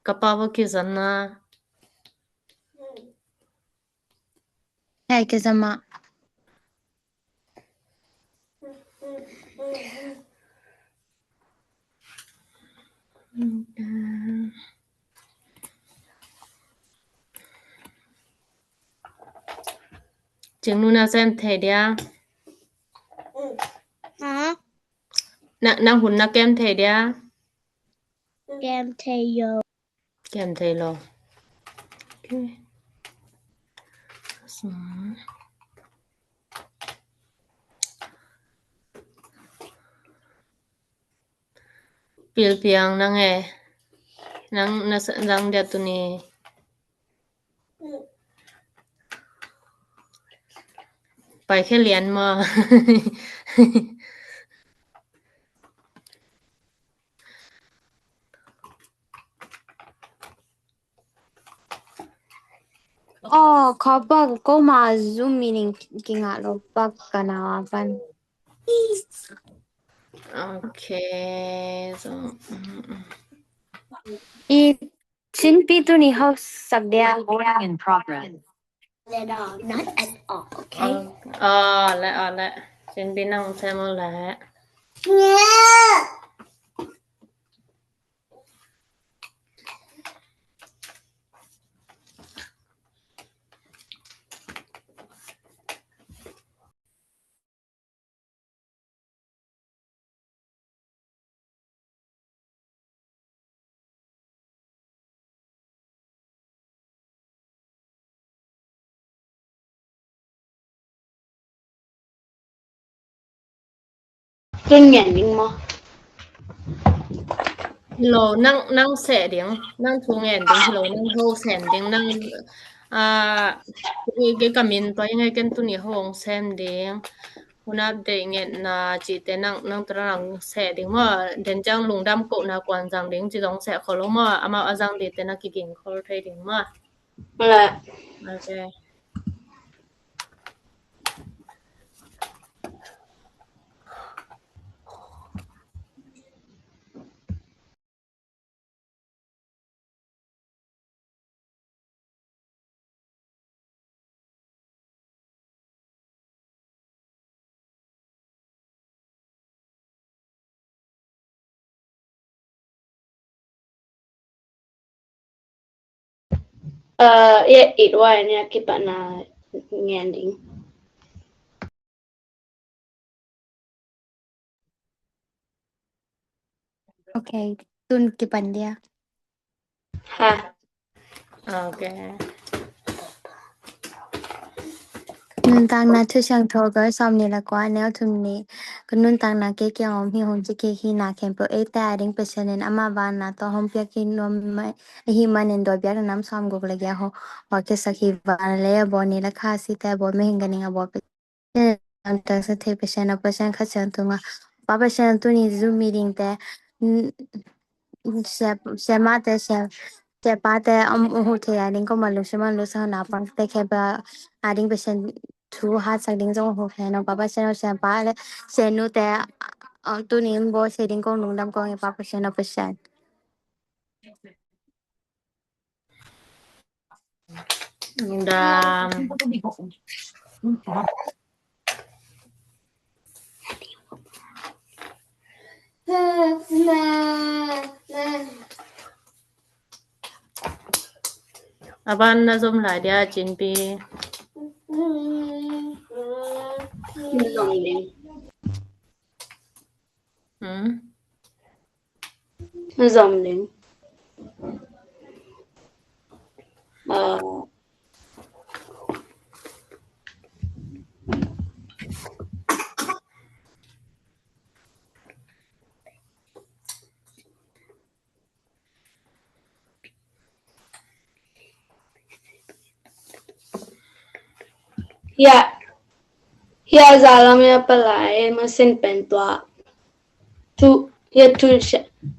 Kapawa kizana. Herkese ma. Chừng nuna xem thầy đia. Hả? Năng hùn na kem thầy đia. Kem thầy yo. Kem thầy lo. Okay. Pil piang nang nang dia tu ni. Pai khe lian ma. Kho bak ko ma zoom meaning kinga lo bak kana pan. Okay. So Chin pi tu ni ho sak dia. Recording in progress. Not at all, okay? lại. Trên bên năng xem lại. Kinh nghiệm nhưng mà Lo năng sẽ tiếng năng thu ngàn tiếng lo năng hô xem tiếng năng cái cảm nhận tôi ngay cái tu ni hong xem tiếng hôm nay để ngàn chỉ tên năng tra năng sẽ tiếng mà đến trang lùng đam cổ na quan giang tiếng chỉ dòng sẽ khó lắm mà ama giang để tên là cái tiếng khó thấy tiếng mà là okay. ít hoài nha cái bạn nào nghe đến. Okay, tun cái bạn dia. Ha. Okay. Nun tang na thu sang tho ga som ni la kwa neo thum ni kunun tang na ke ke om hi hom ji ke hi na kem pro e ta ding percent ama van na to hom pya ki nom mai hi man en do bya nam som go le gya ho wa ke sakhi van le bo ni la kha si ta bo me hinga ni ga bo pe am ta sa the percent kha chan tu ma pa percent tu ni zoom meeting te se ma te se pa te ho the ya ding ko ma lo sa na pa te ke ba adding percent thu ha sang ding jong ho khe no pa se no se pa le se nu te tu ni bo se ding ko nung dam ko pa percent Đàm Aban na zoom lại dia chin pi dòng đến dòng đến Here zalam ya palai ma sin pen tua tu here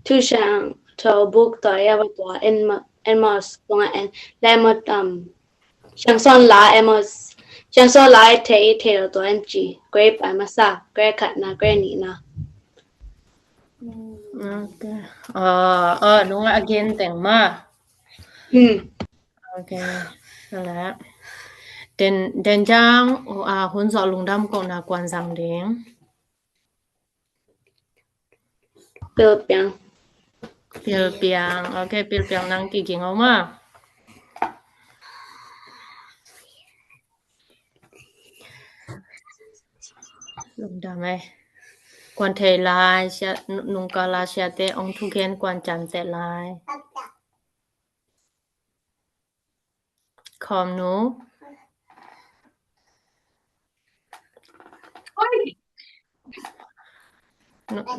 tu shang to book to ya wa tua en mas tua en la ma chang son la emos chang son la te to en ji grape ai ma sa grape kat na grape ni na okay đúng rồi again tiếng mà โอเคนั่นแหละden jang hun so lung dam ko na kwan sang ding เปียวเปียง Piel piang okay piel piang nang ki king au ma lung dam ai kwan thai lai sia nung ka la sia te ong thu ken kwan chan te lai khom nu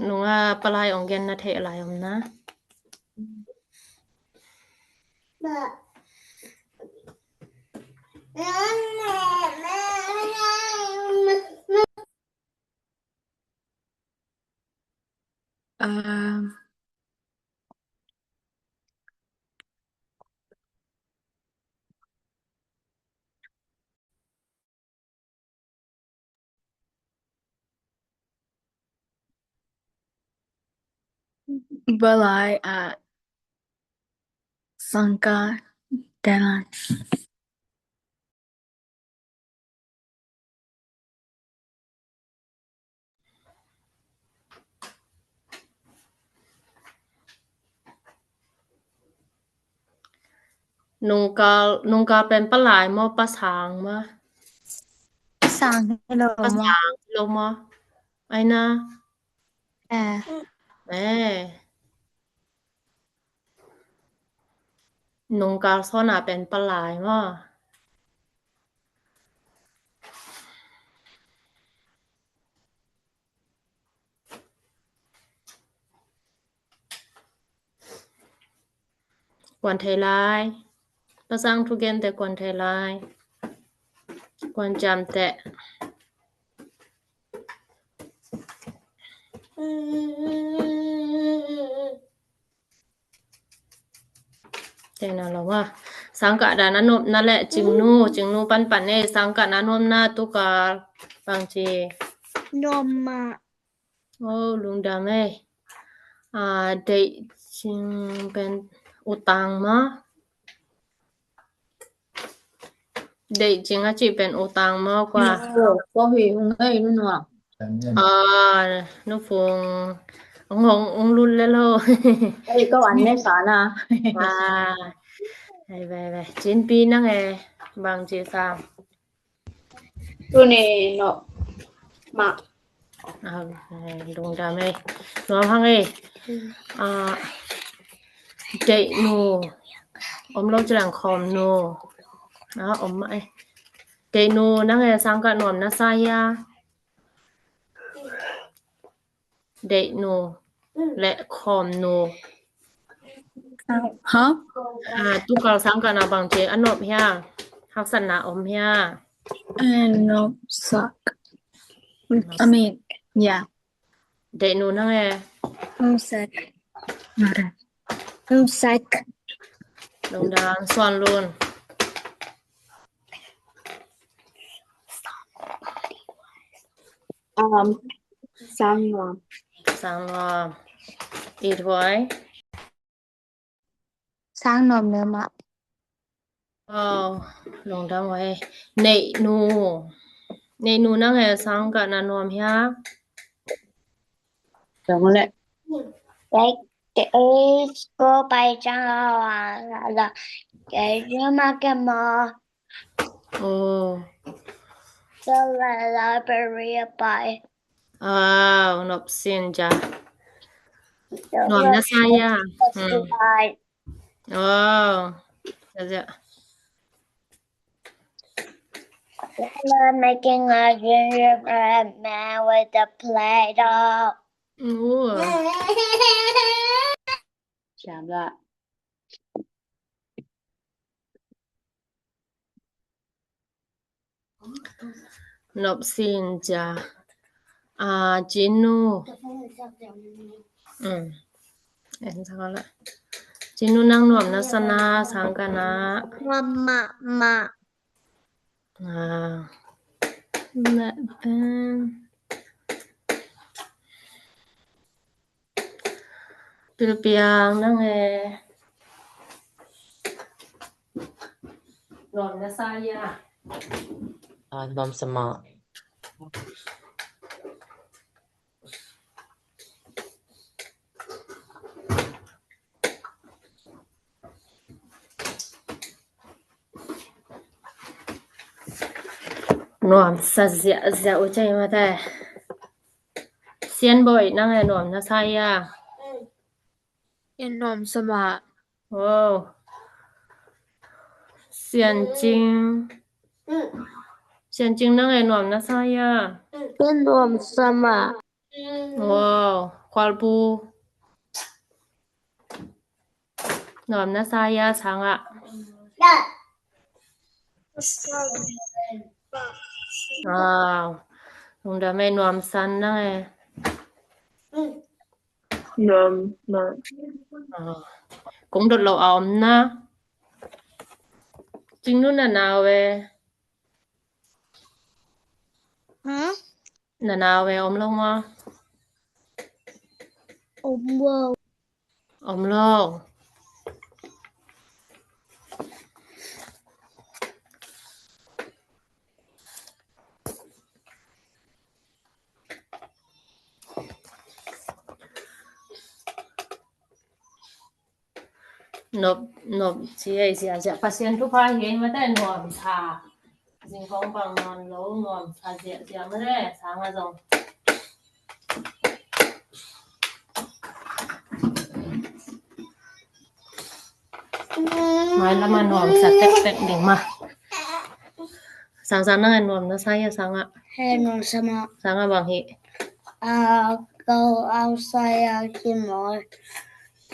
nung palai ong gen na the lai om na Balai Sangka Dalan nung ka pen palai mo pa sang ma สร้างให้เรา pa sang lo mo ai na นงกาซอนาเป็นปลายว่ากวนไทยลายประสังทุกเกนแต่กวนไทยลายกวนจำแต่แต่นั่นล่ะว่าสังกะดานนบนั่นแหละจึงนูปันเอสังกะนานมนาตุกาบางที นมมา โอ้ลุงดำเอ้ได้จึงเป็นอุตังมาได้จริงจิเป็นอุตังมากกว่า ก็เฮงเอ้ยนู่นว่ะ นุฟงองรุ่นแล้วโล ไอ้ก็วันในสานะ ไปจินปีนั่งบางจีซาม ตัวนี้เนาะมาลุงดำน้องพังเดนูอมโลจลังคอมนูอมเดนูนั่งสังกะนอมนะซายาเดนูและคอมนูตุกาสังกะนาบางทีอนบเฮียฮักษณะอมเฮีย No suck I mean yeah เดนูนั่งสัก Nara สัก ลงดางส่วนรุนสร้างนอม สังอีทไว้ สร้างนมเนื้อมา ลงดางไว้เนนูนั่งสังกะนานอมเฮีย จังแหละ cái cô bay trang là cái mà cái mà โอ้ cho là library by นบเซียนจ้ะนอมนะซายาจะmaking a gingerbread man with a Play-Doh ถามละ นบเซียนจ้ะจินูสังละจินูนั่งนอมนะสนาสังกะนะมาและเป็นปิลเปียงนั่ง นวมนะซายาน วมสมะนวมซะเสียอุใจมาแต่เซียนบ่อยนั่งไอ้นวมนะซายานวมสมะโอ้เซียนจริงนั่งไอ้นวมนะซายานวมสมะโอ้ควาลปูนวมนะซายาสังอะลุงดาไม่นวมสันนั่งไอ้นวมcũng đột lộ ổm na chính luôn là nào về là nào về ổm lông mà ổm lông nộp chị ấy sẽ patient tu pha hiến mà tại nộp trà dinh phong bằng ngon lấu nộp trà dễ mà đấy sáng là rồi nói là mà nộp sẽ tẹt đỉnh mà sáng nó nộp nó sai sáng ạ sáng à bằng hị go outside tomorrow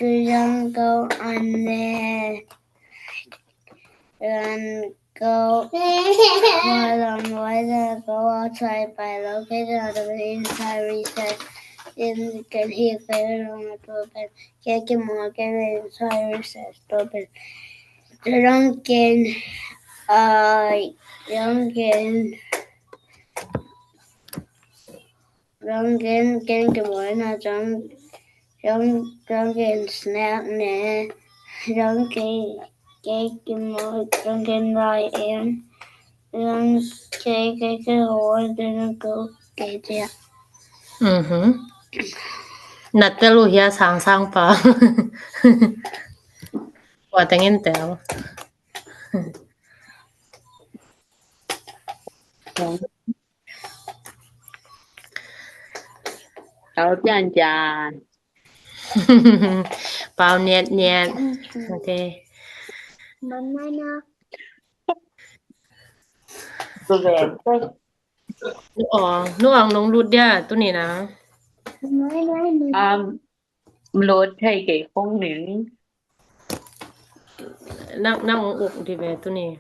you don't go on there and go go outside by located out of the inside recess in can hear fair on the open get more get inside recess open don't get cái mũi nào trong cái snap nè trong cái mũi trong cái loài em trong cái hole đừng có cái gì nạt tê lu hia sang pa quả tengin teo Cháu chàn bao nhiệt ok nước ong nông lụt dia tu ni na lột thay cái không miếng năng ục thì về tu ni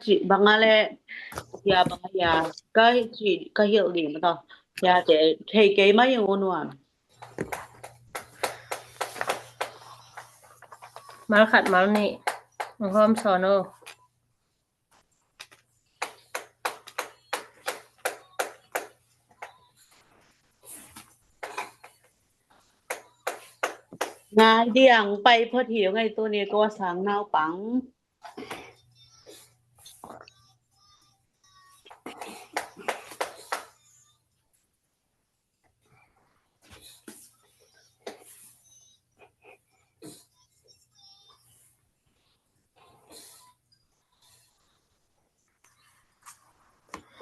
chị bằng ale ya bằng ya cái chị cái hiệu điểm mà to ya để thay cái mấy ngôn hoàn mal khat mal ni hôm sòn ô ngài điang bayพอเถียวไงตัวนี้ก็สังนาวปัง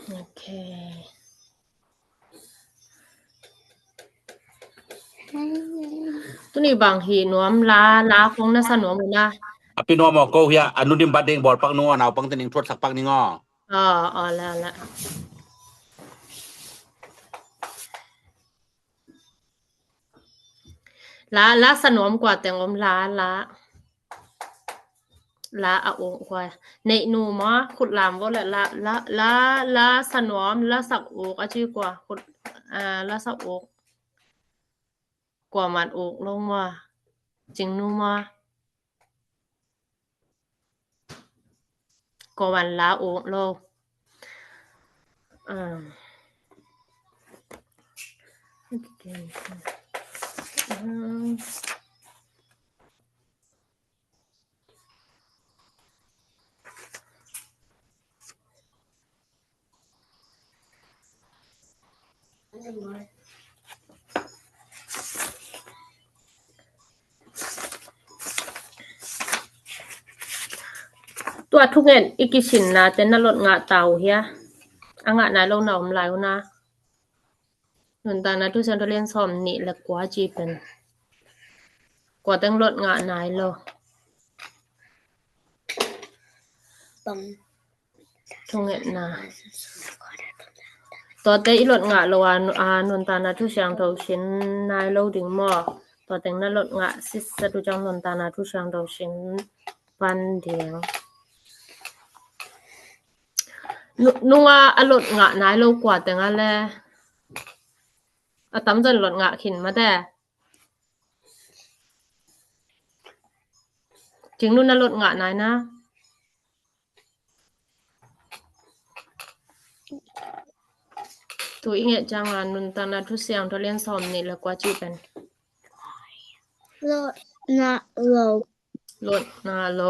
โอเคtu ni bang hi nuam la khong na sa nuam na Api no mo ko ya anu dim badeng bor pak no naw pang tening thot sak pak ni ngo ละละสนวมกว่าแต่งอมละอะโอกว่าในนูมาขุดลามว่าละสนวมละสักโอกอาชื่อกว่าขุดละสักโอกกว่ามันโอกลงมาจริงนูมากว่าวันละโอกโล ตัวทุกเงินอีกสินนะแต่นลดงะเตาเฮียอ่ะงะนายลงหนอมหลายนะนนตานะทุฉันเรียนซ่อมนี่และกว่าจีเป็นกว่าต้องลดงะนายโลทุกเงินนะตัวแต่อีลดงะโลนนตานะทุฉันเทาชินนายโลดึงหม้อตัวแต่งนลดงะสิสะตุจังนนตานะทุฉันเทาชินปันเดียงนุ่งอลดงะนายโลกว่าแต่งะแลตำจนลดงะขินมาแต่จึงนุ่นลดงะนายนะตัวอีเงะจังนุนตานะทุเสียงทเรียนซ่อมนี่แล้วกว่าจีเป็นลดนาโล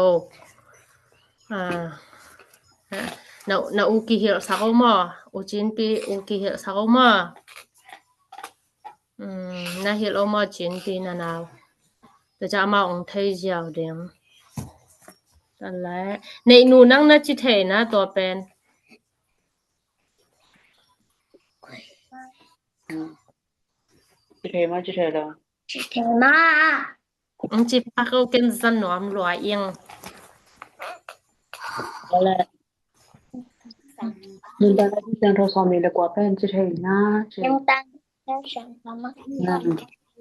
na uki hil sakoma uchinpi uki hil sakoma na hil oma chinpi na naw ta cha ma ong thai jiao ding ta la nei nu nang na chi thei na to pen chi thei ma chi pa ko ken san nom lua ing ala nung ta na chiang tho som ni le kwa pen chi thei na chi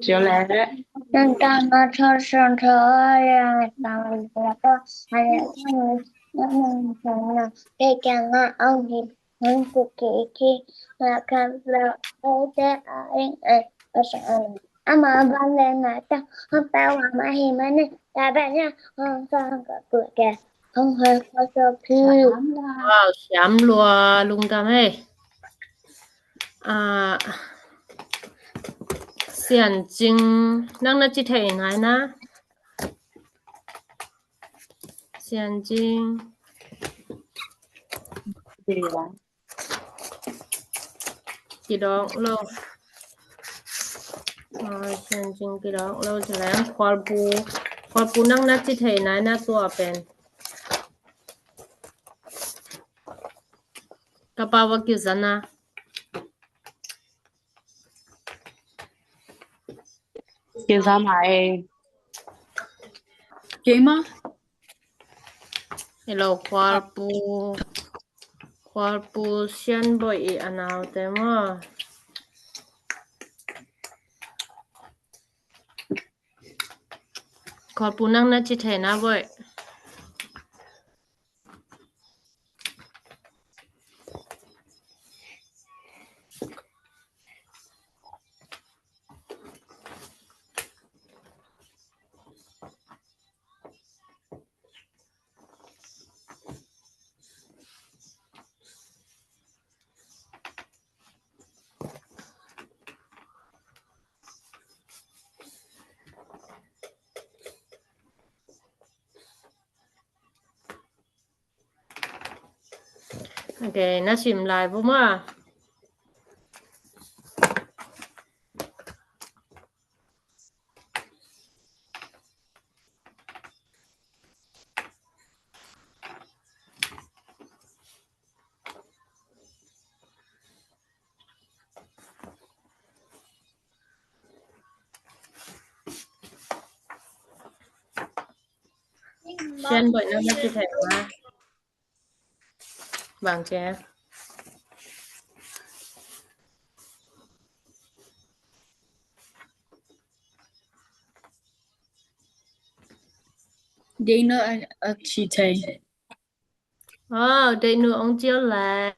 chiều lẹ đấy nâng cao nó cho sơn thơ ra tàu là có hay là nó là cái càng nó ông thì những cuộc kỳ là càng là ô tế ở ở sở mà ban lên là ta không bao mà hi mà nè ta bạn nha không sao cả cửa kìa không hơi có cho phiêu wow xám lùa lung tam ấy xiàn chính năng na chi thầy ngài na xiàn chính gì đó kỳ đó lâu xiàn chính kỳ đó lâu chỉ là khoa bu năng na chi thầy ngài na tua pen kapawa ki zana kia ra mày kia mà hello khoa bu xian boy i anao te ma khoa bu năng na chi thầy na boy okay na sim lai bu ma xian boy năng na chi thầy ma bằng che đi nữa chị thầy đây nữa ông chiếu là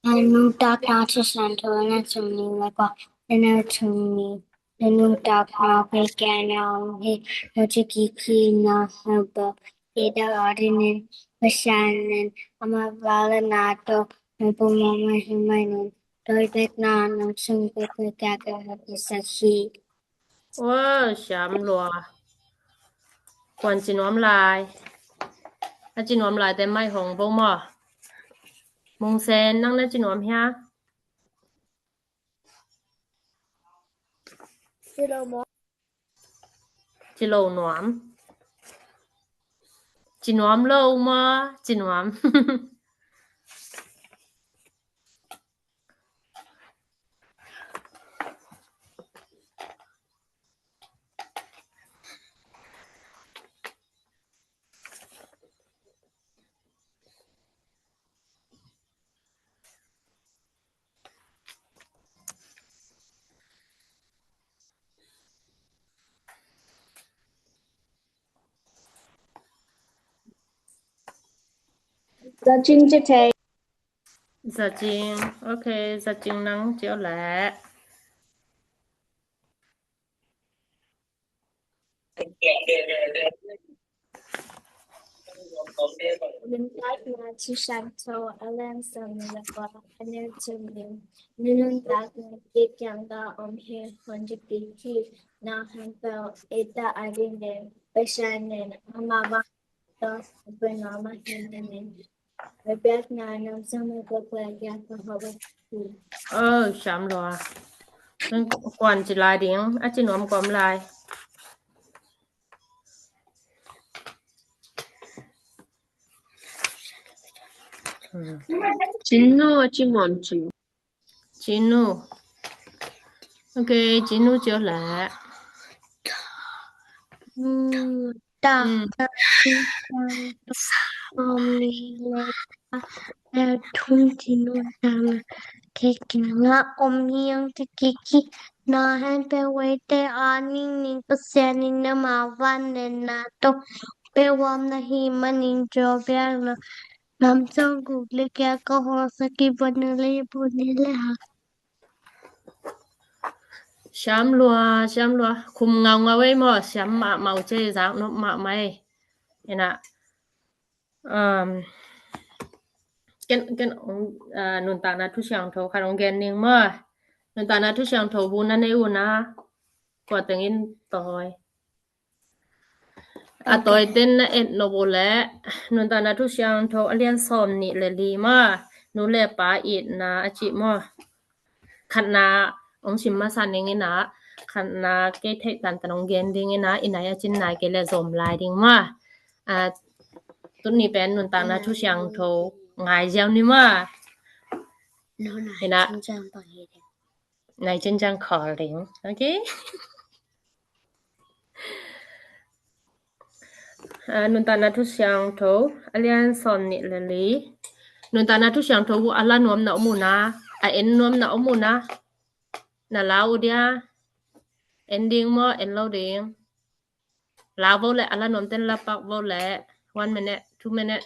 nung ta cao cho sơn thơ na chung ni là có na chung ni nung ta cao cái cái nào thì nó chỉ kỳ na haba ida ordinen pashanen ama vala na to po mama himainen tôi biết na nung chung cái cái cái cái sa khi ว้าชามลัวกวนจินวมลายอาจินวมลายแต่ไม่หงบ่หม้อมงเซนนั่งในจินวมเฮียจิโลหนวมจินวมโลมาจินวม Giờ chinh chứ thầy. Giờ chinh, ok, giờ chinh nắng chiếu lẹ. Mình thấy là chỉ sáng thâu Alan xong là có anh em chân mình nên ta cũng biết rằng đó ông hiền hơn chỉ biết khi nào hắn vào eta adin đến bây giờ nên mà vào đó bên nó mà hiền nên về biết nào nằm xong rồi có quay ra có họ vậy Chạm rồi. Quản chỉ lại tiếng, chỉ nói một lại. 진누 진원주 Chinu. Ok, Chinu chiếu lẹ. Ta thun chinu tang ke kinga omyang te kiki na han pe wete ani ning pasani na mawan na to pe wam na hi manin jo bya na nam chong gu le kya ko ho saki banale bonile ha Chạm lùa. Khum ngào ngào ấy mà chạm màu chê dạng nó mạ mày. Thế nạ. Cái nôn tạng na thu xiang thâu khả nông ghen niên mà. Nôn tạng na thu xiang thâu bu na nê u na. Quả tình in tòi. Tòi tên na ẹt nô bố lẹ. Nôn tạng na thu xiang thâu alian xòm nị lẹ lì mà. Nô lẹ bá ịt na chị mà. Khát na ông xìm mà sàn niên na. Khát na cái thệ tàn tàn ông ghen điên na. Ý nãy chín nãy cái lẹ dồm lại điên mà. Tốt nị bén nôn tạng na thu xiang thâu ngài gieo ni mà. Thế nạ. Này chân trang khó điên. Ok. Nôn tạng na thu xiang thâu alian xòm nị lẹ lì. Nôn tạng na thu xiang thâu bu ala nuam na omu na. En nuam na omu na. Na lao dia. Ending mo en lao ding. Lao vô lẹ ala nuam tên la pak vô lẹ. 1 minute, 2 minute.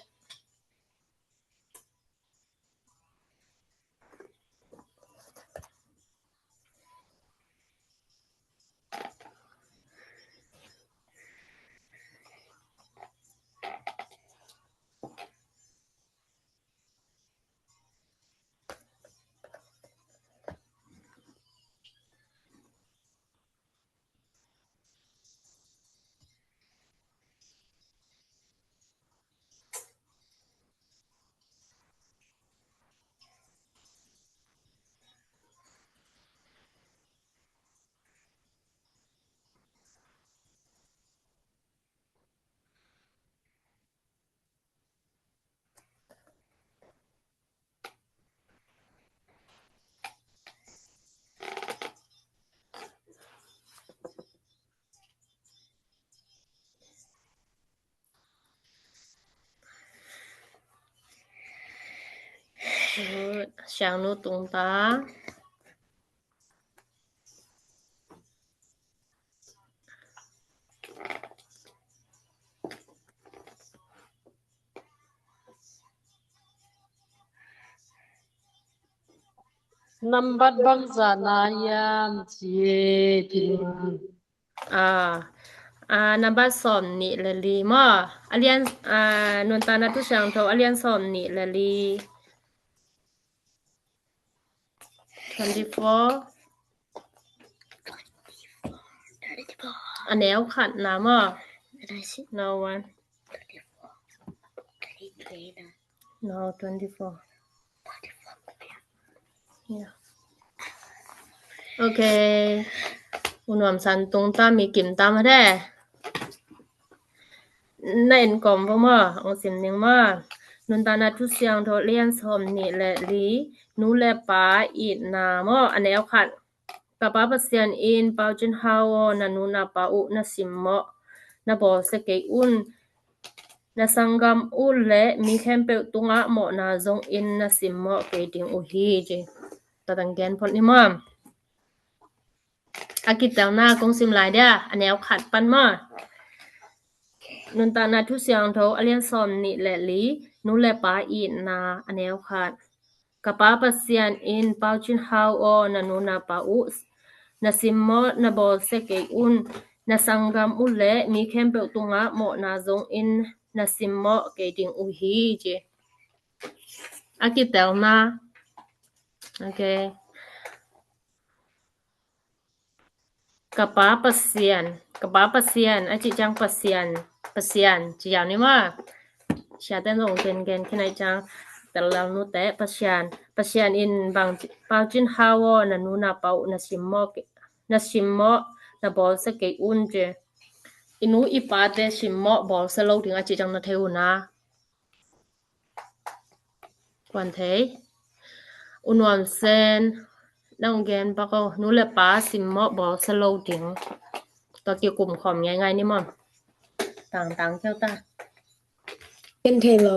Xiang nu tung ta. Number bang zana yam chi tin Number xòm nị lẹ lì mà. Alian nôn tạng na thu xiang thâu alian xòm nị lẹ lì. 24 อันแนวขัดนะมาno one no 24 yeah okay อุณหภูมิสันตรงตามมีกิ่มตามมาได้ในเอ็นกอมบ่มาองสิมนึงมานุนตานาทุเสียงโทเรียนสมนี่และลีนูและปาอีนามาอันแนวขัดกะปาปะเสียนอินปาจินฮาวนานูนาปาอุนาสิมมะนาบอสเกอุนนาสังกัมอุและมีแคมเปตุงะหมอนาจงอินนาสิมมะเกติงอุฮีเจตะตังแกนพอนิมาอากิตาวหน้ากงสิมหลายเด้ออันแนวขัดปันมานุนตานาทุเสียงโทอเลียนสอมนี่และลีนูและปาอีนาอันแนวขัดกะปาปะเสียนอินปาจินฮาวอนานูนาปาอุนาสิมมะนาบอสเกอุนนาสังกัมอุและมีแคมเปตุงะหมอนาจงอินนาสิมมะเกติงอุฮีเจอากิตาวหน้าโอเคกะปาปะเสียนอาจิจังปะเสียนจิยาวนี่ว่าชาเต้นลงเกนแค่ไหนจังแต่เรานูแต่ปะเสียนอินบางปาจินฮาวนานูนาปานาสิมมะนาบอสเกอุนเจอินูอีปาเตสิมมะบอสโลถึงอาจิจังนาเทวนะกวนเทอุนวมเซนน้องแกนปะก็นูและปาสิมมะบอสโลถึงตอเกี่ยวกลุ่มขอมง่ายๆนี่มั่งต่างๆเจ้าตาเป็นเทโล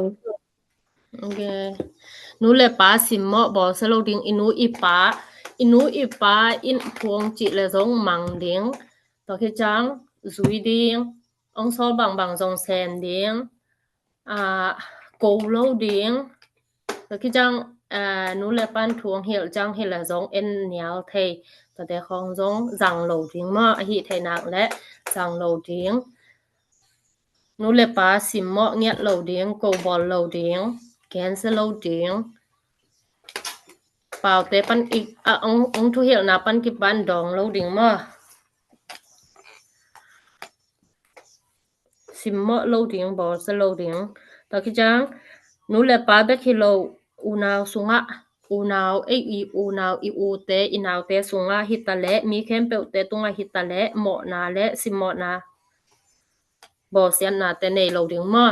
โอเคนูและปาสิมมะบอสโลถึงอินูอีปาอินพวงจิและจงมังดิงตอคิจังซุยดิงองซอลบางจงแซนดิงโกโลดิงตอคิจังนูและปันทวงเหี่ยวจังเฮละจงเอ็นเหนียวเทตอแต่ของจงจังโลดิงมาอหิไทนักและจังโลดิงนูและปาสิมมะเงียดโลดิงโกบอลโลดิงแกนเซโลดิงเปล่าแต่ปันอีกองทุเหี่ยวนาปันกิปันดองโลดิงมาสิมมะโลดิงบอสโลดิงตอคิจังนูและปาเบคิโลอูนาวสุงะอูนาวอูนาวอีอูเตอีนาวเตสุงะหิตะและมีแคมเปเตตุงะหิตะและหมอนาและสิมมะนาบอเสียนนาเตเนโลดิงมา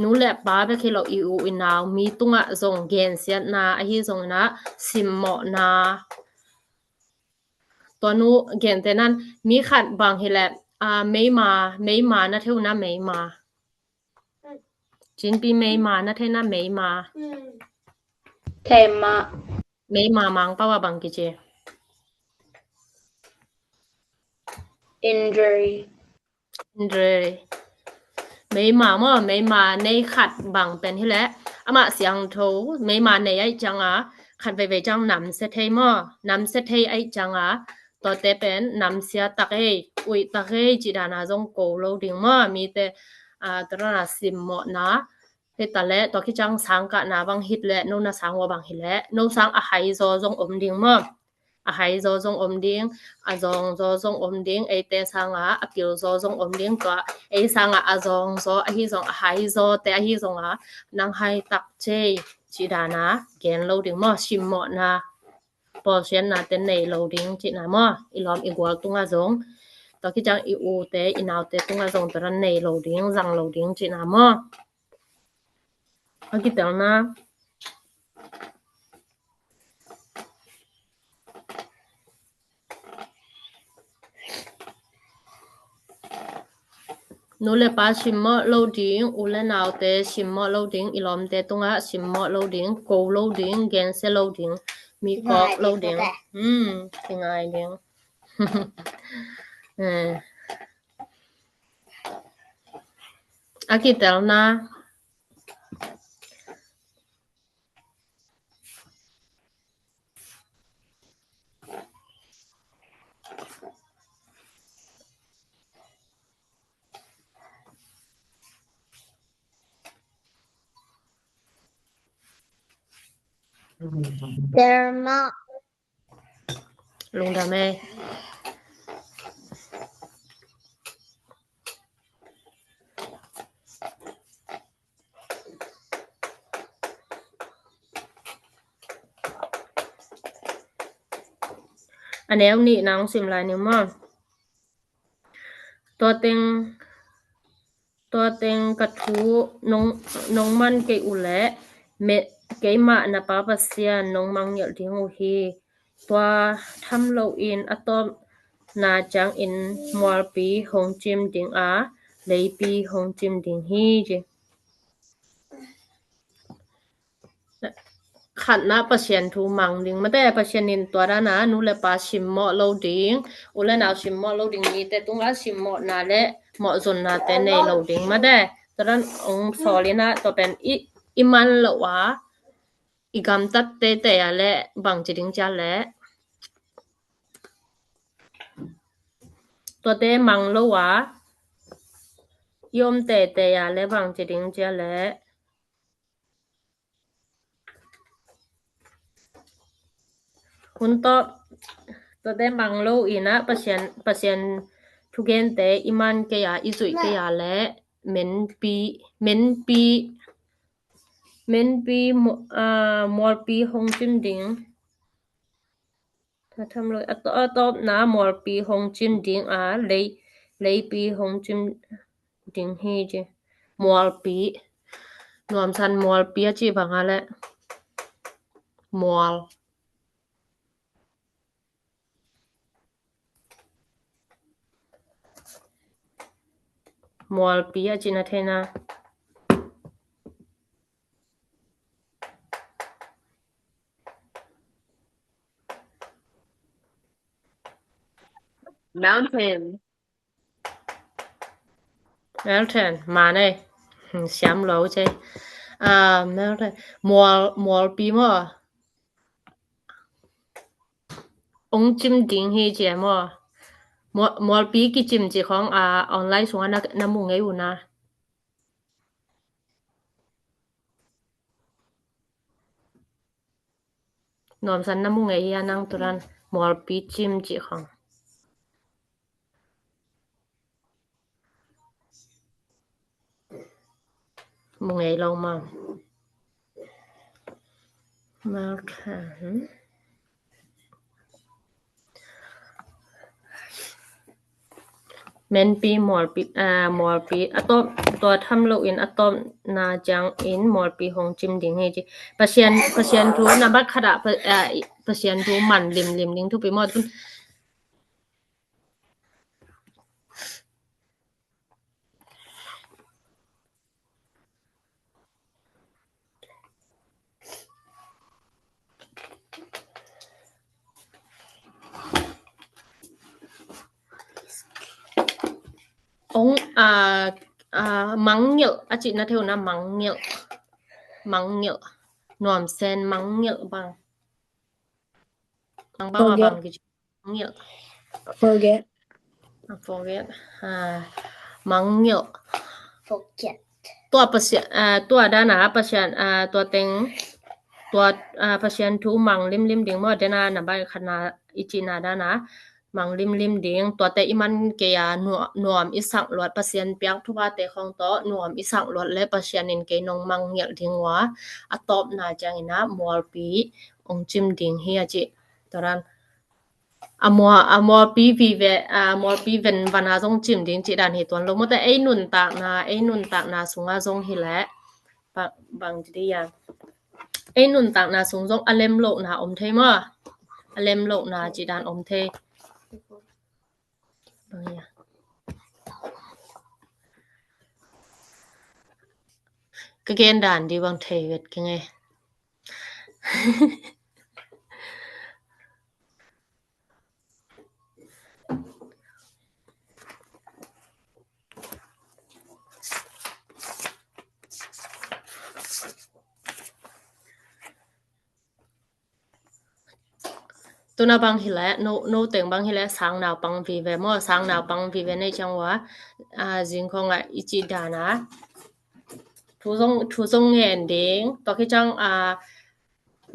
นูและปาเบคิโลอีอูอีนาวมีตุงะจงเกนเสียนนาอหิจงนะสิมมะนาตัวนูเกนเตนั้นมีขัดบางเฮแลไม่มานะเท่านะไม่มาจินปีไม่มานะเท่านะไม่มาเทมะไม่มามังปะว่าบางกิเจ injury ไม่มาในขัดบางเป็นที่แล้วอะมาเสียงโทไม่มาในไอ้จังขัดไปจังนำเสเทมอนำเสเทไอ้จังต่อแต่เป็นนำเสียตะเกอุยตะเกจิดานาจงโกโลดิงมามีแต่ตระนาสิมมะนะเฮตะและต่อคิจังสังกะนาบางฮิตและโนนาสังว่าบางฮิและโนสังอะไฮโซจงอมดิงมาอะไฮโซจงอมดิงอะจงโซจงอมดิงไอเตสังอะกิลโซจงอมดิงตัวไอสังอะจงโซอะฮิจงอะไฮโซแต่อะฮิจงนางไฮตักเจจิดานาเกนโลดิงมาสิมมะนาปอเซียนนาเตนในโลดิงจินามะอีลอมอีกวลตุงะจงตอคิจังอีอูเตอีนาวเตตุงะจงตระในโลดิงจังโลดิงจินามะอากิตาวนานูเลปาสิมมะโลดิงอูเลนาวเตสิมมะโลดิงอีลอมเตตุงะสิมมะโลดิงโกโลดิงแกนเซโลดิงมีกอกโลดิงเป็นไงดิงอากิตาวนาDerma ลุงดาเม อันแนวนี้นางสิมลายนิ้วมอตัวเต็งกระทูนงมันเกอุแลเมเกมานะปาปะเสียนงมังเหยลที่หูฮีตัวทำโลอินอะตอมนาจังอินมัวปีหงจิมดิงอาเลยปีหงจิมดิงฮีเจขันนะปะเชียนทูมังดิงมาแต่ปะเชียนินตัวดานะนูเลปาชิมเหมาะโลดิงอุเลนาชิมเหมาะโลดิงมีแต่ตุงอาชิมเหมาะนาและเหมาะจนนาแต่ในโลดิงมาแต่ตอนนั้นองสอลินะตัวเป็นอิมันโลวะอีกำตัดเตแต่และบังจิดิงจาและตัวเตมังโลวะยมเตแต่และบังจิดิงจาและคุณตัวเตมังโลอีนะปะเชียนทุกเกนเตอิมันเกยาอิสุยเกยาและเมนปีมอลปีหงจิมดิงถ้าทำเลยตอบนะมอลปีหงจิมดิงเลยปีหงจิมดิงเฮเจมอลปีรวมสันมอลปีจีบังอะไรมอลปีจีนะเทนะmountain มาเลยช้ำเราใช่mountain มอลปีมั้งองจิมดิงเฮเจมั้งมอลปีกี่จิมจีของออนไลน์ส่งน้ำมุงไงอยู่นะนอมสันน้ำมุงไงยานั่งตุรันมอลปีจิมจีของมุงไงลงมาเมนปีมอลปีอะตอมตัวทำโลอินอะตอมนาจังอินมอลปีหงจิมดิงเฮจิปะเชียนทูนะบัดขะดะปะเชียนทูมันลิมดิงทุไปหมดองมังเงลอาจินะเทวนะมังเงลนวมเซนมังเงลบังบังกิมังเงล forget มังเงล forget ตัวปะเสียตัวดานาปะเชียนตัวเต็งตัวปะเชียนทูมังลิมดิงมอเดนานะบายคณะอิจินาดานะมังลิมดิงตัวแต่อิมันเกยานวมอิสังลวดปะเซียนเปียกทุบาเตของโตนวมอิสังลวดและปะเซียนนินเกนงมังเหียดิงวะอะตอบนาจังอินะมอลปีองจิมดิงเฮียจิตรันอมอปีวีเวมอลปีเวนวานาจงจิมดิงจิดานเฮตวนลงมแต่ไอ้นุนตากนาสุงาจงฮิแลบางจิยาไอ้นุนตากนาสุงจงอเลมโลนาอมเทมออเลมโลนาจิดานอมเทก็เกณฑ์ด่านดีบางเทเวทกันไงตัวนาบังฮิแลโนเต็งบังฮิแลสางนาวปังวีเวมอสางนาวปังวีเวในจังหวะจิงของอิจิดานะทุซงเห็นเด้งตอคิจัง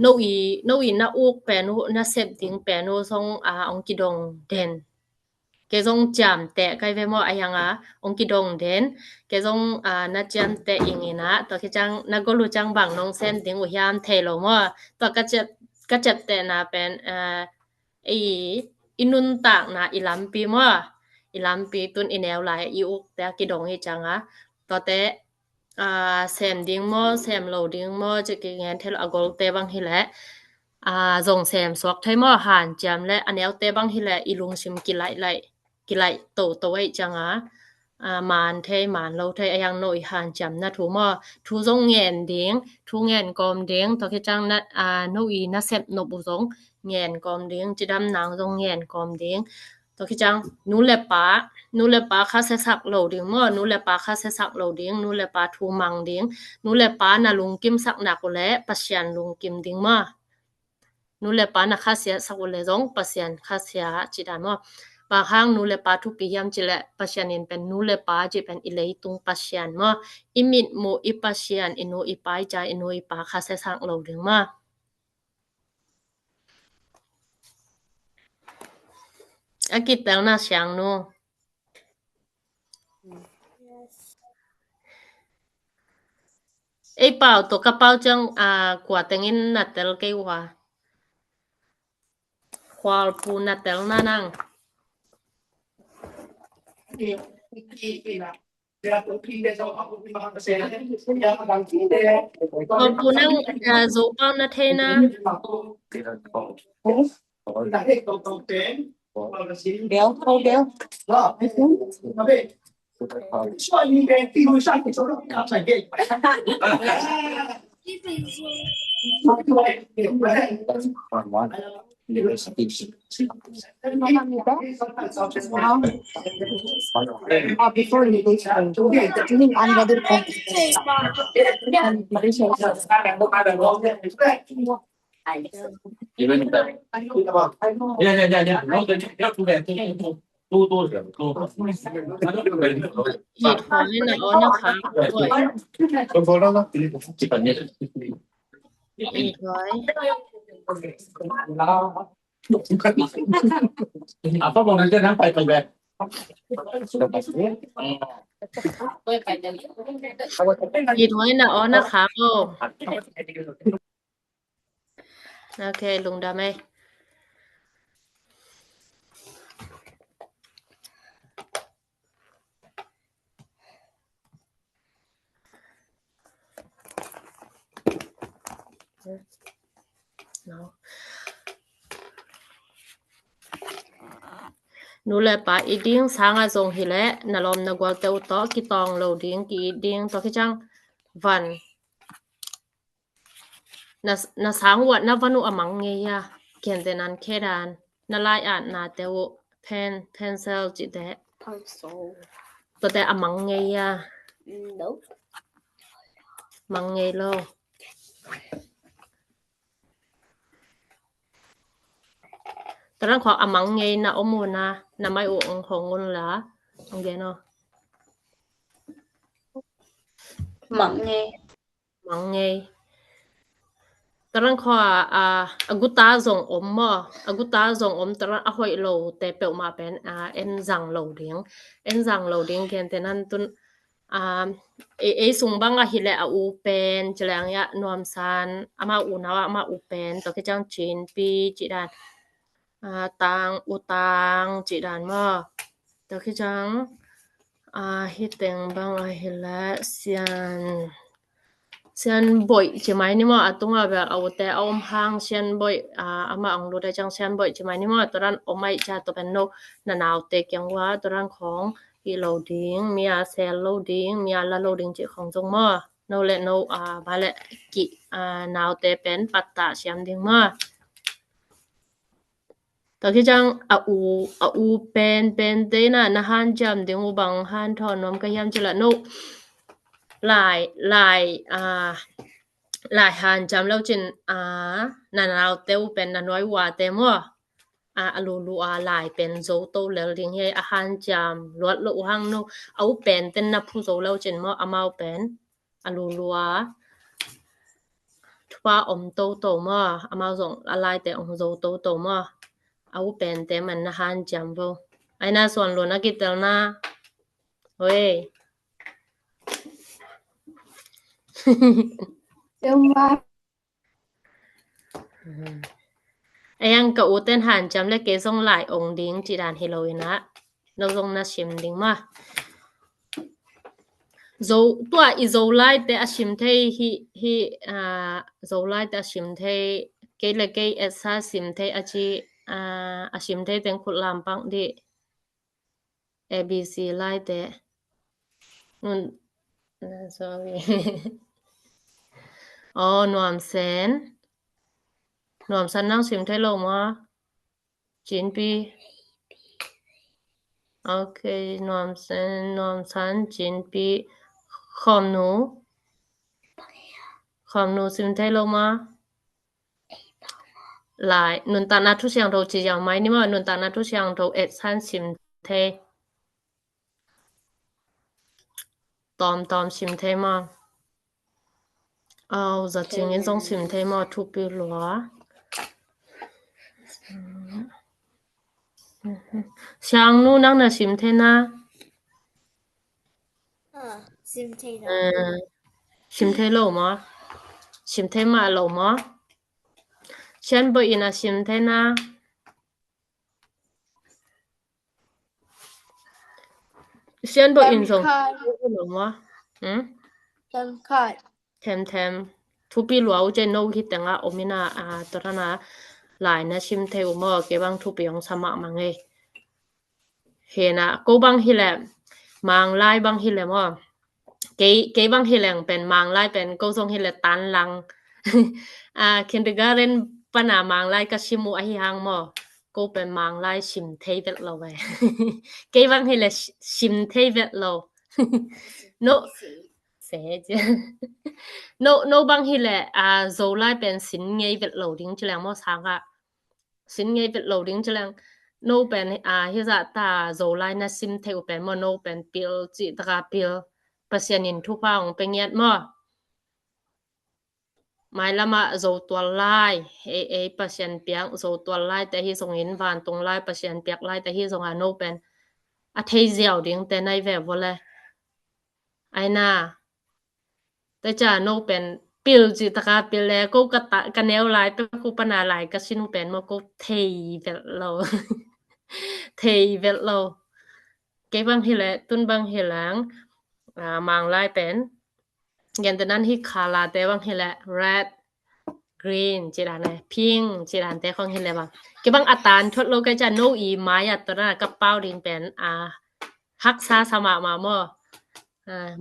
โนอีนะอุกแปนูนะเซบดิงแปนูซงองกิดงเดนเกซงจามแต่ไกเวมอยังองกิดงเดนเกซงนะจามแต่อิงนะตอคิจังนะกลุจังบังนองเซนดิงอุยามเทโลมอตอกะจัดแต่นาเป็นไอ้ อินุนตากนาอิลัมปีมออิลัมปีตุนอิแนวหลายอีอุกแต่กิดองอีจังอะตอแต่แซมดิงมอแซมโลดิงมอจะกิแงนเทลอกอลเตบังฮิแลจงแซมสวกไทมอหานจำและอันแนวเตบังฮิแลอีลุงชิมกิไลโตไว้จังอะมานเทมานโลเทอยังโนอีหานจำนะทูมอทูจงแงนดิงทูแงนกอมดิงตอคิจังนะโนอีนะเซมโนบุจงแงนกอมดิงจิดำนางจงแงนกอมดิงตอคิจังนูเลปาคาเซซักโลดิงมอนูเลปาคาเซซักโลดิงนูเลปาทูมังดิงนูเลปานะลุงกิมสักนักและปัสยันลุงกิมดิงมานูเลปานะคาเสียสักเลจงปัสยันคาเสียจิดามอบางครั้งนูเลปาทุกิยามจิและปัสยันอินเป็นนูเลปาจิเป็นอิเลตุงปัสยันมาอิมิดโมอิปัสยันอิโนอิปายใจอิโนอิปาคาเซซักโลดิงมาอากิตแปลน่าเสียงนูเป่าตัวกระเป๋าจังกว่าแต่งินนัดเตลเกว่าควาลปูนัดเตลนานังควาลปูนังโซเป้านาเทนะเดี๋ยวเหตุผลนี่นะนะคะอีกร้อยก็บอกนั้นจะนั่งไปแบบ อีกร้อยนะนะคะก็โอเคลุงดาไหมนูเลปาอีดิ้งสางอาจงหิเลนลอมนกวลเตอุตอกิตองโลดิ้งกีดิ้งตอคิจังวันนะสางวัดนะวันุอมังเงียเขียนแต่นั้นแค่ดานนะลายอ่านนาเตวเพนเซลจิเดะตัวแต่อมังเงียมังเงียโลตอนนั้นขออมังเงยนะอมูนะนะไม่อุองของงนละองเกเนาะมังเงตอนนั้นขออกุตาจงอมมออกุตาจงอมตอนนั้นอหอยโลแต่เปลมาเป็นเอ็นจังโลเดียงเขียนแต่นั้นตุนเอสุงบังอะหิเลอูเป็นจแลงยะนวมซานอามาอูนาวอามาอูเป็นตอคิจังจีนปีจิดานตางอุตางจิดานมอตอคิจังฮิเต็งบังอะหิละเซียนบ่อยใช่ไหมนี่มอตุงแบบเอาแต่เอาห้างเซียนบ่อยอามาอังรู้ได้จังเซียนบ่อยใช่ไหมนี่มอตอนนั้นอไม่จะตัวเป็นนกนาวเตกยังว่าตอนนั้นของอีโลดิ้งมีเซลโลดิ้งมีละโลดิ้งจิของจงมอโนเลโนบาเลกินาวเตเป็นปัตตาเซียมดิ้งมอตอคิจังอูเป็นเตนะนะฮันจำดิงอุบังฮันทอนนมกะยามจิละโนหลายฮันจำแล้วจินนานาวเตวเป็นนน้อยว่าเตมอลูหลายเป็นโซโตแล้วดิงเฮอาฮันจำลวดโลหังโนเอาเป็นเต็นนับผู้โซแล้วจินมออามาเป็นอลูทว่าอมโตมออามาส่งหลายแต่อมโซโตมอเอาเป็นแต่มันนะฮันจำบ่ไอ้น่าส่วนลนะกิตลนะเฮ้ย Ayan ka uten han cham le ke song lai ong ding chi dan Halloween á no song na sim ding ma zo tua I zo lai te a sim the hi zo lai te a sim the ke le ke sa sim the a chi a sim the teng khut lam pang di ABC lai te nun sorry oh nuam sen nang sim the lo ma chin pi okay nuam san chin pi khom nu sim the lo ma lại nun ta na thu siang ro chi yang mai ni ma nun ta na thu siang ro et san sim the tom sim the ma za ching in song sim the ma thu pi lo siang nu nang na sim the na sim thay sim the lo ma sim the ma lo ma chen bo ina sim the na chen bo in song lo ma them thu pi lo je no hi tanga omina torana lai na sim the mo ke bang thu pi ong sama ma nge hena ko bang hi le mang lai bang hi le mo ke bang hi leng pen mang lai pen ko song hi le tan lang kindergarten pana mang lai ka simu a hi hang mo ko pen mang lai sim thei vet lo we ke bang hi le sim thei vet lo no se je no bang hi le zo lai pen sin ngei vet lo ding chlang mo sang a sin ngei vet lo ding chlang no pen hi za ta zo lai na sim thei pen mo no pen pil chi ta pil pasyanin thu pa ong pengiat mo mai lama zo twal lai pasyan piang zo twal lai te hi songin van tong lai pasyan piak lai te hi songa no pen a thei ziaw ding te nai ve vole aina te cha no pen pil ji taka pil le ko ka neu lai pe ku pana lai ka sinu pen mo ko thei vel lo thei vel lo ke bang hi le tun bang hi lang mang lai pen gen nan hi khala te bang hi le red green chi dan ne pink chi dan te khong hi le bang ke bang atan thot lo ka cha no i maya to na ka pau din pen hak sa sama ma mo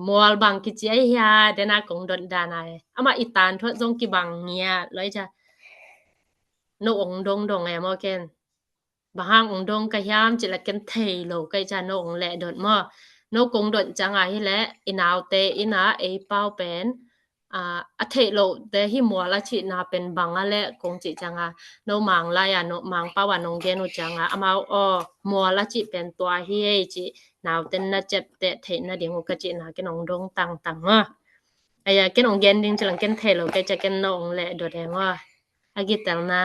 mol bang ki chi ai ya de na kong don da nai ama itan thot jong ki bang nia loi cha no ong dong e mo ken bahang ong dong ka yam chi la ken thei lo ka cha no ong le dot mo no kong dot changa hi le inaw te ina e pau pen a thei lo te hi mo la chi na pen banga le kong chi changa no mang la ya no mang pa wa nong ge no changa amao mo la chi pen twa hi e chi naw ten na chet te thei na ding ka chi na ke nong dong tang ma aya ke nong gen ding chlang ken thei lo ke cha ken no ong le dot e wa agi tel na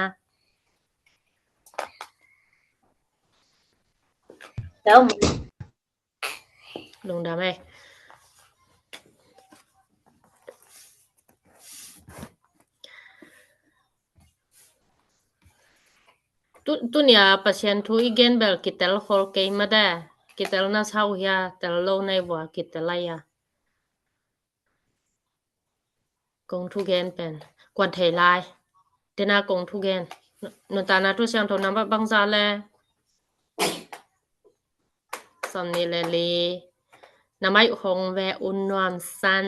Đâu lung da mai tu nia pasien thu igen bel kitel hol ke ma da kitel na sau ya tel lo nai wa kitel ya kong thu gen pen kwan thei lai te na kong thu gen no ta na tu siang tho nam ba bang za le som ni le li na mai hong ve un nuam san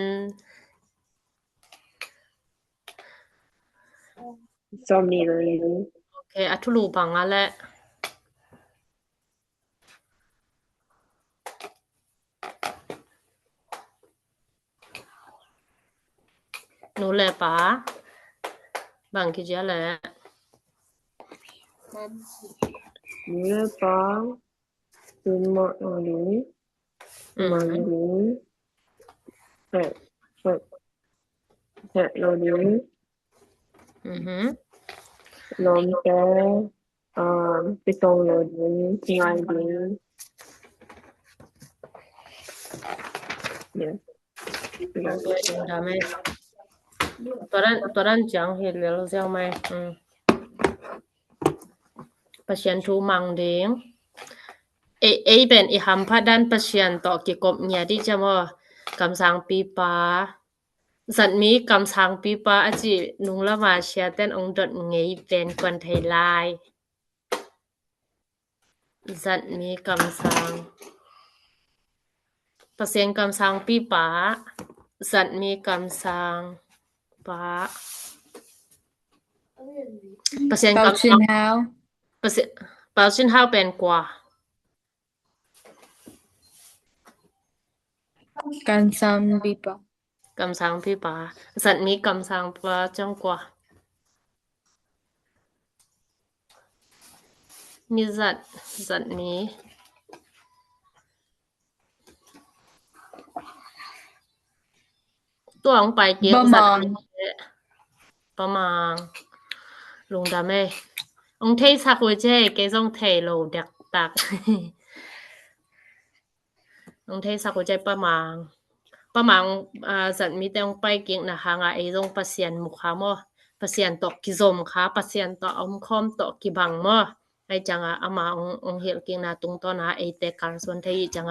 som ni le okay a thu lu bang a le nu le pa bang ki ja le le pa un mo li man li he lo li lom te pitong lo li ngai li yes da mai toran chang he le lo jiang mai pasien thu mang ding ei ben i ham phadan pasien to ki kop nya di chamo kamsang pi pa zat mi kamsang pi pa achi nungla ma sia ten ong dot ngei pen kwan thai lai zat mi kamsang pasien kamsang pi pa zat mi kamsang pa pasien kamsang pasien bao chin hao pen kwa Kamsang pipa. kamsang pi pa zat mi kamsang pa chang kwa mi zat miตัวองไปเกียงสัตว์ประมาณลุงดำองเทสักไว้เจ้เกจงเทโลดักตักองเทสักไว้เจ้ประมาณสัตว์มีแต่องไปเกียงนะฮะไอ้จงปะเซียนมุขามอปะเซียนตอกกิซมค่ะปะเซียนตออมคอมตอกกิบังมอไอ้จังอามาองเฮ็ดเกียงนะตุงตอนะไอ้แต่การส่วนไทยจัง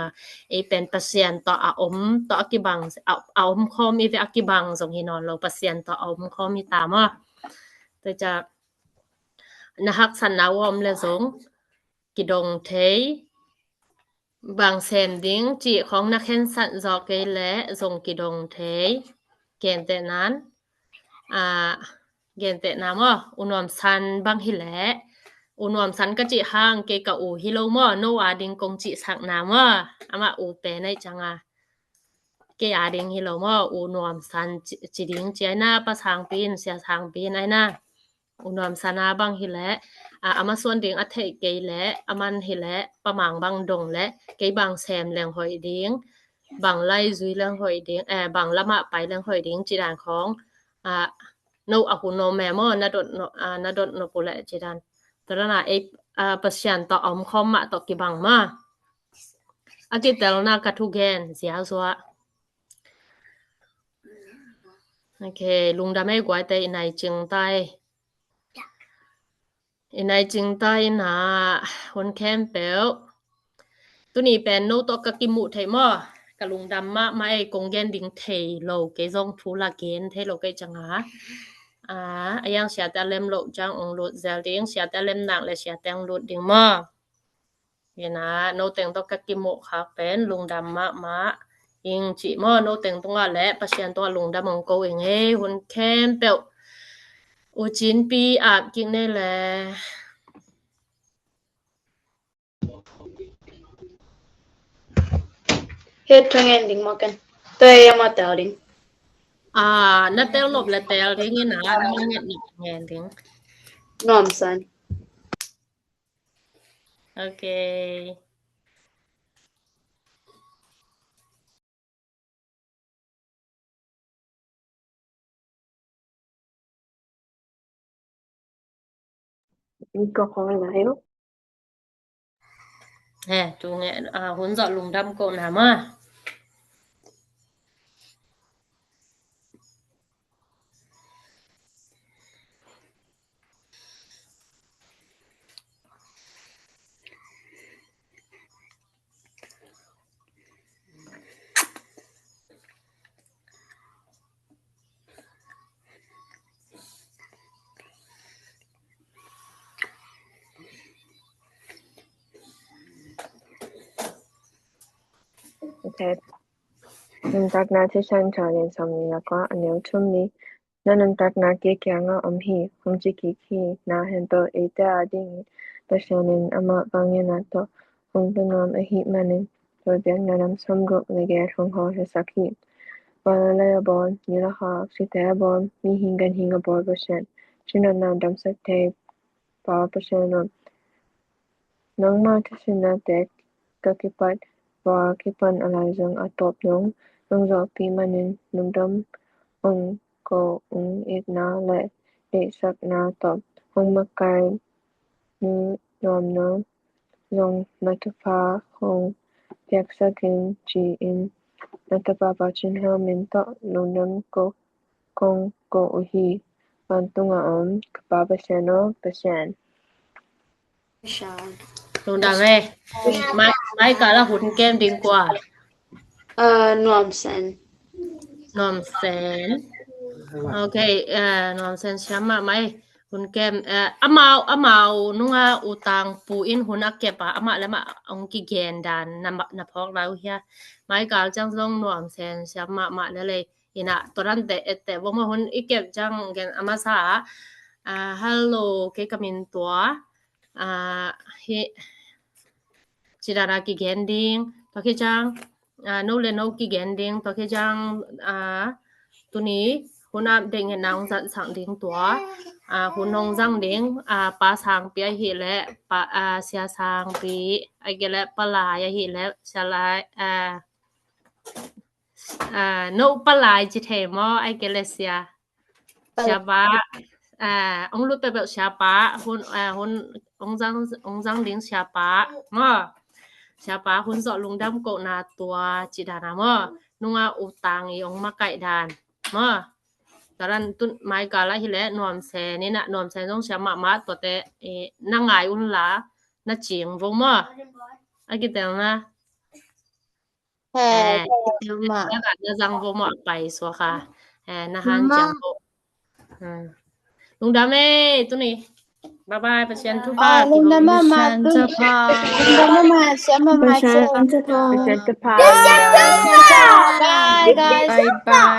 ไอ้เป็นปะเซียนตออมตอกิบังเอาอมคอมอีเวอกิบังสงหินอนเราปะเซียนตออมคอมมีตามอแต่จะนะฮักสันนาวอมและสงกิดงเทบางแสนดิ้งจิของนักแข่งสันจอเกและสงกิดงเทเกณฑ์แต่นั้นเกณฑ์แต่นามออุนวมสันบางหิแลอุนวมสันกะจิห่างเกกะอูฮิโลมอโนวาดิงกงจิสักนามออามาอูเปในจังเกอาดิงฮิโลมออุนวมสันจิดิงเจนาปะทางปีนเสียทางปีนไอ้นะอุนวมสนาบางหิแลอามาส่วนดิงอัทเกแลอามันหิแลประมางบางดงและเกบางแซมแรงหอยดิงบางไล่ซุยแรงหอยดิงบางละมะไปแรงหอยดิงจิดานของโนอะหุโนแมมอนะดดโนปุแลจิดานตระนาปะเซียนตออมคอมมะตอกิบังมาอากิเตลนากะทุเกนเสียซัวโอเคลุงดาไม่กวายแต่ในจึงใต้ในจึงใต้นะคนแคมเปลตัวนี้เป็นโนตอกะกิมุไทมอกะลุงดำมาไอ้กงเกนดิงเทโลเกจงทุลาเกนเทโลเกจังหายังเสียแต่เล่มโลจังองโลเซลดิงเสียแต่เล่มหนักและเสียแต่งโลดิงมาเห็นนะโนเต็งตอกะกิมุค่ะเป็นลุงดำมายิงจิมอโนเต็งตรงอ่ะและปะเซียนตัวลุงดำมงโกเองเฮ้คนแคมเปลอูจินปีอาบกินได้แลเฮ็ดทางแอนดิ้งมากันตัวเองมาเตลดิ้งna tel lop la tel ding na nget ni ngen ding นอมสัน okayมีก็ขอแล้ว tu nge hun dọ lùng đâm cậu nào mà Okay. Nantagna tishan chalen samni lakwa anil tumni na nantagna ke kyanga amhi humjiki ki na hento ete ading pashanin ama banginato hungtunam ahi manin tobyan nanam samgo leger hungho hesaki Walalabon nilaha sitabon mi hingan hingabor bashan chinana damsate pa pashanon nangma tishina tek kakipat wa kipan alajang atop nung nungzo pi manin nungdam ko igna le sak na top makay ni nom yung matapa yaksakin chi in natapapachin minto nungdam ko kong ko uhi pantunga kapapasano pasyan ลุงดำเลยไม่กาละหุ่นแก้มดีกว่า Normsen. นอมแสนโอเคนอมแสนช้ำไหมหุ่นแก้มอามานุ่งอุตังปูอินหุ่นอักเก็บอามาแล้วมาองกิเกนดันนับพอกแล้วเฮียไม่กาจังต้องนอมแสนช้ำมาแล้วเลยอินะตอนนั้นแต่ว่ามาหุ่นอีเก็บจังกันอามาซาฮัลโหลเกกามินตัวจิดารากิเกนดิงตอเคจังno le no ki gending to ke jang tuni huna ding nang zat sang ding tua hunong jang ding pa sang pi hi le pa sia sang pi ai ge le pa la ya hi le sha lai no pa lai ji the mo ai ge le sia ba ong lu pe be sha pa hun ong jang ding sha pa mo siapa hun so lung dam ko na tua cidana mo nunga utang yong ma kai dan mo taran tun mai kala hi le nom se ni na nom se jong siama ma to te na ngai un la na ching vo mo a ki te na ma na jang vo mo pai so kha na han jang vo lung dam tu ni bye bye ประชันทุกบ้านลงดามาตุลงดามาเสียมามาเสีย Present to bye guys bye bye